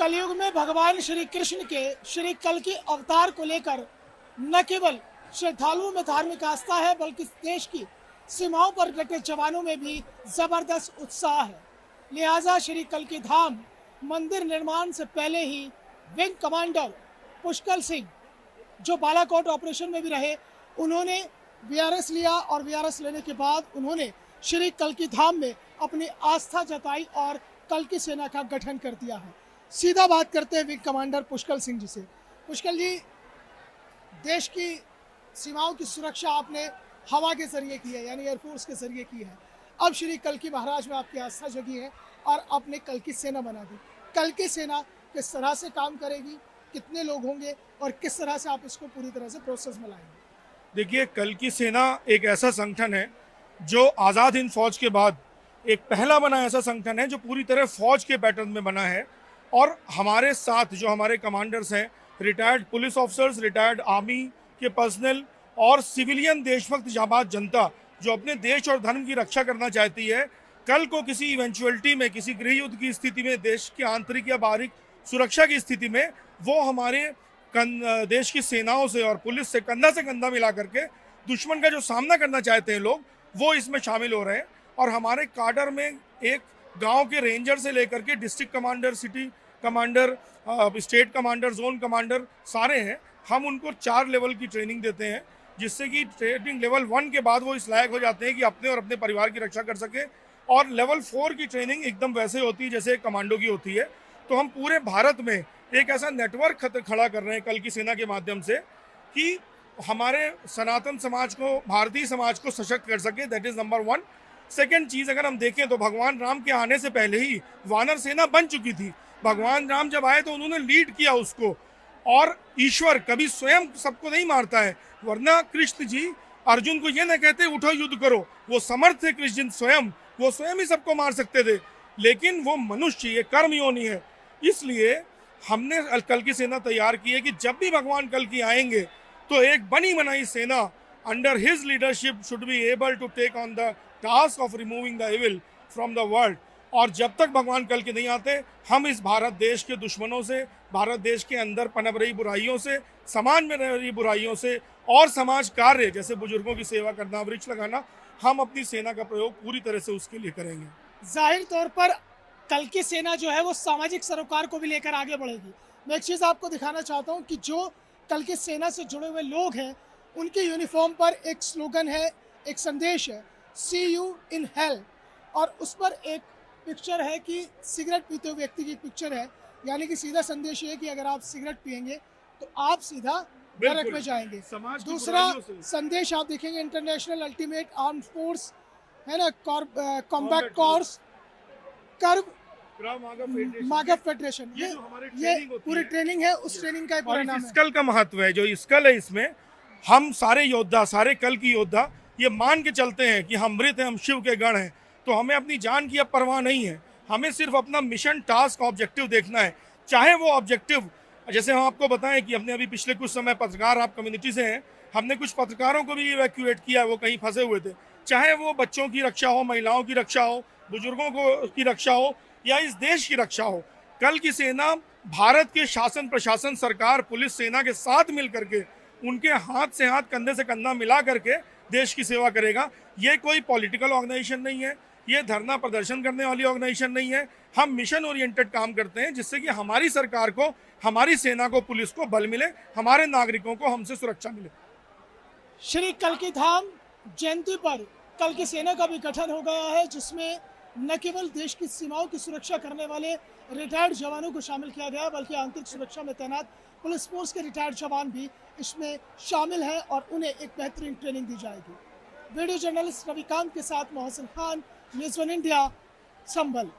कलयुग में भगवान श्री कृष्ण के श्री कल की अवतार को लेकर न केवल श्रद्धालुओं में धार्मिक आस्था है, बल्कि देश की सीमाओं पर डटे जवानों में भी जबरदस्त उत्साह है। लिहाजा श्री कल की धाम मंदिर निर्माण से पहले ही विंग कमांडर पुष्कर सिंह, जो बालाकोट ऑपरेशन में भी रहे, उन्होंने वीआरएस लिया और वीआरएस लेने के बाद उन्होंने श्री कल की धाम में अपनी आस्था जताई और कल की सेना का गठन कर दिया है। सीधा बात करते हैं विंग कमांडर पुष्कर सिंह जी से। पुष्कर जी, देश की सीमाओं की सुरक्षा आपने हवा के जरिए की है, यानी एयरफोर्स के जरिए की है। अब श्री कल की महाराज में आपकी आस्था जगी है और आपने कल की सेना बना दी। कल की सेना किस तरह से काम करेगी, कितने लोग होंगे और किस तरह से आप इसको पूरी तरह से प्रोसेस में लाएंगे? देखिए, कल की सेना एक ऐसा संगठन है जो आज़ाद हिंद फौज के बाद एक पहला बना ऐसा संगठन है जो पूरी तरह फौज के पैटर्न में बना है। और हमारे साथ जो हमारे कमांडर्स हैं, retired police officers, retired army के पर्सनल और सिविलियन देशभक्त जाबाज जनता जो अपने देश और धर्म की रक्षा करना चाहती है, कल को किसी इवेंचुअलिटी में, किसी गृह युद्ध की स्थिति में, देश की आंतरिक या बाहरी सुरक्षा की स्थिति में, वो हमारे देश की सेनाओं से और पुलिस से कंधा मिला करके दुश्मन का जो सामना करना चाहते हैं लोग, वो इसमें शामिल हो रहे हैं। और हमारे काडर में एक गांव के रेंजर से लेकर के district commander, city commander, state commander, zone commander सारे हैं। हम उनको 4 लेवल की ट्रेनिंग देते हैं, जिससे कि ट्रेनिंग लेवल 1 के बाद वो इस लायक हो जाते हैं कि अपने और अपने परिवार की रक्षा कर सके। और लेवल 4 की ट्रेनिंग एकदम वैसे होती है जैसे कमांडो की होती है। तो हम पूरे भारत में एक ऐसा नेटवर्क खड़ा कर रहे हैं कल की सेना के माध्यम से कि हमारे सनातन समाज को, भारतीय समाज को सशक्त कर सके। That is number 1। सेकेंड चीज़, अगर हम देखें तो भगवान राम के आने से पहले ही वानर सेना बन चुकी थी। भगवान राम जब आए तो उन्होंने लीड किया उसको। और ईश्वर कभी स्वयं सबको नहीं मारता है, वरना कृष्ण जी अर्जुन को ये न कहते उठो युद्ध करो। वो समर्थ थे कृष्ण स्वयं, वो स्वयं ही सबको मार सकते थे, लेकिन वो मनुष्य, ये कर्म योनि है। इसलिए हमने कल की सेना तैयार की है कि जब भी भगवान कल की आएंगे तो एक बनी बनाई सेना under his leadership should be able to take on the task of removing the evil from the world. और जब तक भगवान कल के नहीं आते, हम इस भारत देश के दुश्मनों से, भारत देश के अंदर पनप रही बुराइयों से, समाज में रह रही बुराइयों से और समाज कार्य जैसे बुजुर्गों की सेवा करना, वृक्ष लगाना, हम अपनी सेना का प्रयोग पूरी तरह से उसके लिए करेंगे। जाहिर तौर पर कल की सेना जो है वो सामाजिक सरोकार को भी लेकर आगे बढ़ेगी। मैं एक चीज़ आपको दिखाना चाहता हूँ कि जो कल की सेना से जुड़े हुए लोग हैं, उनके यूनिफॉर्म पर एक स्लोगन है, एक संदेश है, सी यू इन हेल। और उस पर एक पिक्चर है कि सिगरेट पीते हुए व्यक्ति की पिक्चर है, यानी कि सीधा संदेश ये है कि अगर आप सिगरेट पिएंगे तो आप सीधा नरक में जाएंगे। दूसरा संदेश आप देखेंगे, इंटरनेशनल अल्टीमेट आर्म फोर्स है ना, कॉम्बैट कोर्स कर्व मागफ फेडरेशन, ये पूरी ट्रेनिंग है, उस ट्रेनिंग का पूरा नाम है। स्कल का महत्व है, जो स्कल है, इसमें हम सारे योद्धा, सारे कल की योद्धा ये मान के चलते हैं कि हम मृत हैं, हम शिव के गण हैं। तो हमें अपनी जान की अब परवाह नहीं है, हमें सिर्फ अपना मिशन, टास्क, ऑब्जेक्टिव देखना है। चाहे वो ऑब्जेक्टिव, जैसे हम आपको बताएं कि हमने अभी पिछले कुछ समय, पत्रकार आप कम्युनिटी से हैं, हमने कुछ पत्रकारों को भी इवैक्यूएट किया, वो कहीं फंसे हुए थे। चाहे वो बच्चों की रक्षा हो, महिलाओं की रक्षा हो, बुजुर्गों को की रक्षा हो या इस देश की रक्षा हो, कल की सेना भारत के शासन, प्रशासन, सरकार, पुलिस, सेना के साथ मिल करके, उनके हाथ से हाथ, कंधे से कंधा मिला करके देश की सेवा करेगा। ये कोई पॉलिटिकल ऑर्गेनाइजेशन नहीं है, ये धरना प्रदर्शन करने वाली ऑर्गेनाइजेशन नहीं है। हम मिशन ओरिएंटेड काम करते हैं, जिससे कि हमारी सरकार को, हमारी सेना को, पुलिस को बल मिले, हमारे नागरिकों को हमसे सुरक्षा मिले। श्री कल की धाम जयंती पर कल की सेना का भी गठन हो गया है, जिसमें न केवल देश की सीमाओं की सुरक्षा करने वाले रिटायर्ड जवानों को शामिल किया गया, बल्कि आंतरिक सुरक्षा में तैनात पुलिस फोर्स के रिटायर्ड जवान भी इसमें शामिल हैं और उन्हें एक बेहतरीन ट्रेनिंग दी जाएगी। वीडियो जर्नलिस्ट रविकांत के साथ मोहसिन खान, न्यूज़ 1 इंडिया, संभल।